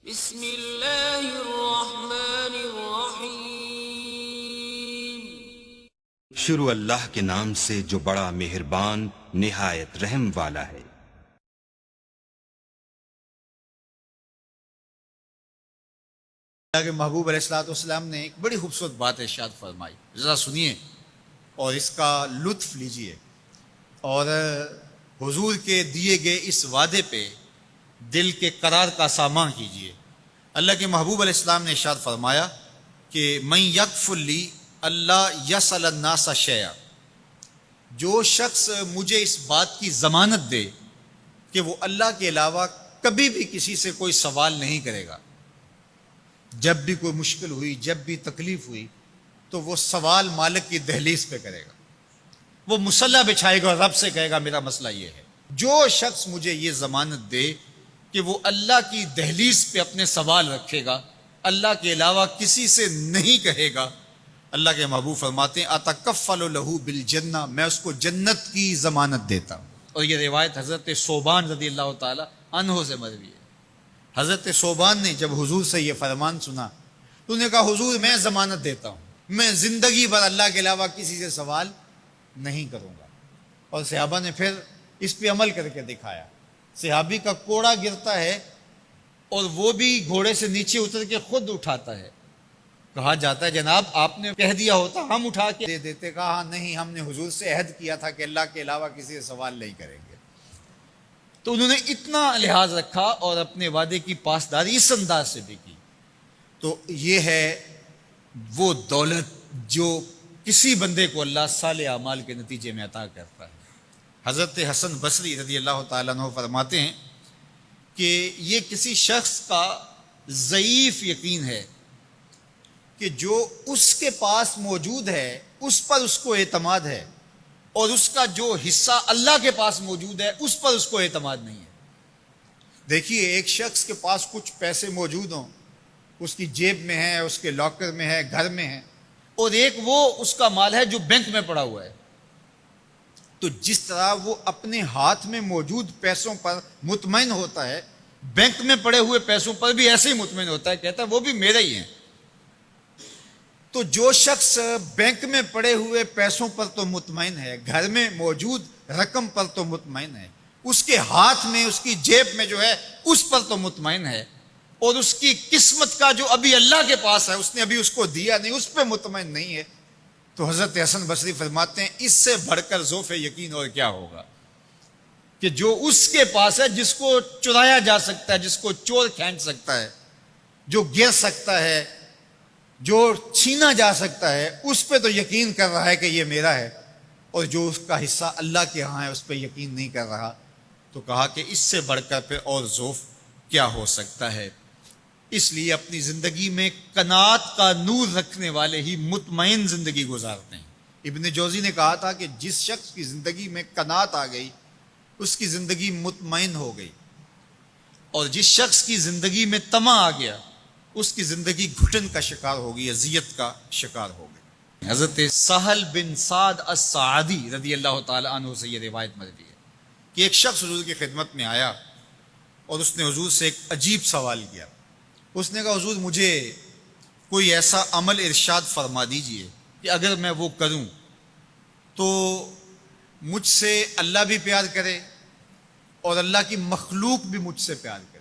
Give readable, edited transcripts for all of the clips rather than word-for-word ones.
بسم اللہ الرحمن الرحیم۔ شروع اللہ کے نام سے جو بڑا مہربان نہایت رحم والا ہے۔ اللہ کے محبوب علیہ الصلوۃ والسلام نے ایک بڑی خوبصورت بات ارشاد فرمائی، ذرا سنیے اور اس کا لطف لیجئے، اور حضور کے دیے گئے اس وعدے پہ دل کے قرار کا سامان کیجئے۔ اللہ کے محبوب علیہ السلام نے ارشاد فرمایا کہ من یکفر لی اللہ یسأل الناس شیئا، جو شخص مجھے اس بات کی ضمانت دے کہ وہ اللہ کے علاوہ کبھی بھی کسی سے کوئی سوال نہیں کرے گا، جب بھی کوئی مشکل ہوئی، جب بھی تکلیف ہوئی، تو وہ سوال مالک کی دہلیز پہ کرے گا، وہ مصلی بچھائے گا اور رب سے کہے گا میرا مسئلہ یہ ہے۔ جو شخص مجھے یہ ضمانت دے کہ وہ اللہ کی دہلیز پہ اپنے سوال رکھے گا، اللہ کے علاوہ کسی سے نہیں کہے گا، اللہ کے محبوب فرماتے ہیں اتکفل لہ بالجنہ، میں اس کو جنت کی ضمانت دیتا ہوں۔ اور یہ روایت حضرت ثوبان رضی اللہ تعالی عنہ سے مروی ہے۔ حضرت ثوبان نے جب حضور سے یہ فرمان سنا تو انہوں نے کہا حضور میں ضمانت دیتا ہوں، میں زندگی بھر اللہ کے علاوہ کسی سے سوال نہیں کروں گا۔ اور صحابہ نے پھر اس پہ عمل کر کے دکھایا۔ صحابی کا کوڑا گرتا ہے اور وہ بھی گھوڑے سے نیچے اتر کے خود اٹھاتا ہے، کہا جاتا ہے جناب آپ نے کہہ دیا ہوتا ہم اٹھا کے دے دیتے، کہا ہاں نہیں، ہم نے حضور سے عہد کیا تھا کہ اللہ کے علاوہ کسی سے سوال نہیں کریں گے۔ تو انہوں نے اتنا لحاظ رکھا اور اپنے وعدے کی پاسداری اس انداز سے بھی کی۔ تو یہ ہے وہ دولت جو کسی بندے کو اللہ صالح اعمال کے نتیجے میں عطا کرتا ہے۔ حضرت حسن بصری رضی اللہ تعالیٰ عنہ فرماتے ہیں کہ یہ کسی شخص کا ضعیف یقین ہے کہ جو اس کے پاس موجود ہے اس پر اس کو اعتماد ہے، اور اس کا جو حصہ اللہ کے پاس موجود ہے اس پر اس کو اعتماد نہیں ہے۔ دیکھیے ایک شخص کے پاس کچھ پیسے موجود ہوں، اس کی جیب میں ہے، اس کے لاکر میں ہے، گھر میں ہے، اور ایک وہ اس کا مال ہے جو بینک میں پڑا ہوا ہے، تو جس طرح وہ اپنے ہاتھ میں موجود پیسوں پر مطمئن ہوتا ہے، بینک میں پڑے ہوئے پیسوں پر بھی ایسے ہی مطمئن ہوتا ہے، کہتا ہے وہ بھی میرے ہی ہیں۔ تو جو شخص بینک میں پڑے ہوئے پیسوں پر تو مطمئن ہے، گھر میں موجود رقم پر تو مطمئن ہے، اس کے ہاتھ میں، اس کی جیب میں جو ہے اس پر تو مطمئن ہے، اور اس کی قسمت کا جو ابھی اللہ کے پاس ہے، اس نے ابھی اس کو دیا نہیں، اس پہ مطمئن نہیں ہے، تو حضرت حسن بصری فرماتے ہیں اس سے بڑھ کر ذوف یقین اور کیا ہوگا کہ جو اس کے پاس ہے، جس کو چرایا جا سکتا ہے، جس کو چور کھینچ سکتا ہے، جو گر سکتا ہے، جو چھینا جا سکتا ہے، اس پہ تو یقین کر رہا ہے کہ یہ میرا ہے، اور جو اس کا حصہ اللہ کے ہاں ہے اس پہ یقین نہیں کر رہا۔ تو کہا کہ اس سے بڑھ کر پھر اور ذوف کیا ہو سکتا ہے۔ اس لیے اپنی زندگی میں قناعت کا نور رکھنے والے ہی مطمئن زندگی گزارتے ہیں۔ ابن جوزی نے کہا تھا کہ جس شخص کی زندگی میں قناعت آ گئی اس کی زندگی مطمئن ہو گئی، اور جس شخص کی زندگی میں طمع آ گیا اس کی زندگی گھٹن کا شکار ہوگی، اذیت کا شکار ہوگی۔ حضرت سہل بن سعد الساعدی رضی اللہ تعالی عنہ سے یہ روایت مروی ہے کہ ایک شخص حضور کی خدمت میں آیا اور اس نے حضور سے ایک عجیب سوال کیا۔ اس نے کہا حضور مجھے کوئی ایسا عمل ارشاد فرما دیجئے کہ اگر میں وہ کروں تو مجھ سے اللہ بھی پیار کرے اور اللہ کی مخلوق بھی مجھ سے پیار کرے،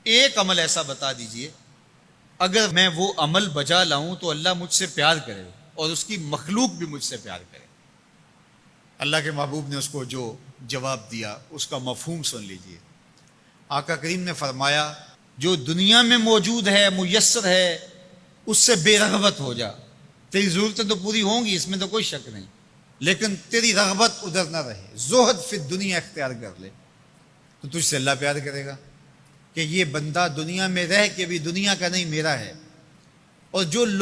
ایک عمل ایسا بتا دیجئے اگر میں وہ عمل بجا لاؤں تو اللہ مجھ سے پیار کرے اور اس کی مخلوق بھی مجھ سے پیار کرے۔ اللہ کے محبوب نے اس کو جو جواب دیا اس کا مفہوم سن لیجئے۔ آقا کریم نے فرمایا جو دنیا میں موجود ہے، میسر ہے، اس سے بے رغبت ہو جا، تیری ضرورتیں تو پوری ہوں گی، اس میں تو کوئی شک نہیں، لیکن تیری رغبت ادھر نہ رہے، زہد فی الدنیا اختیار کر لے، تو تجھ سے اللہ پیار کرے گا کہ یہ بندہ دنیا میں رہ کے بھی دنیا کا نہیں میرا ہے۔ اور جو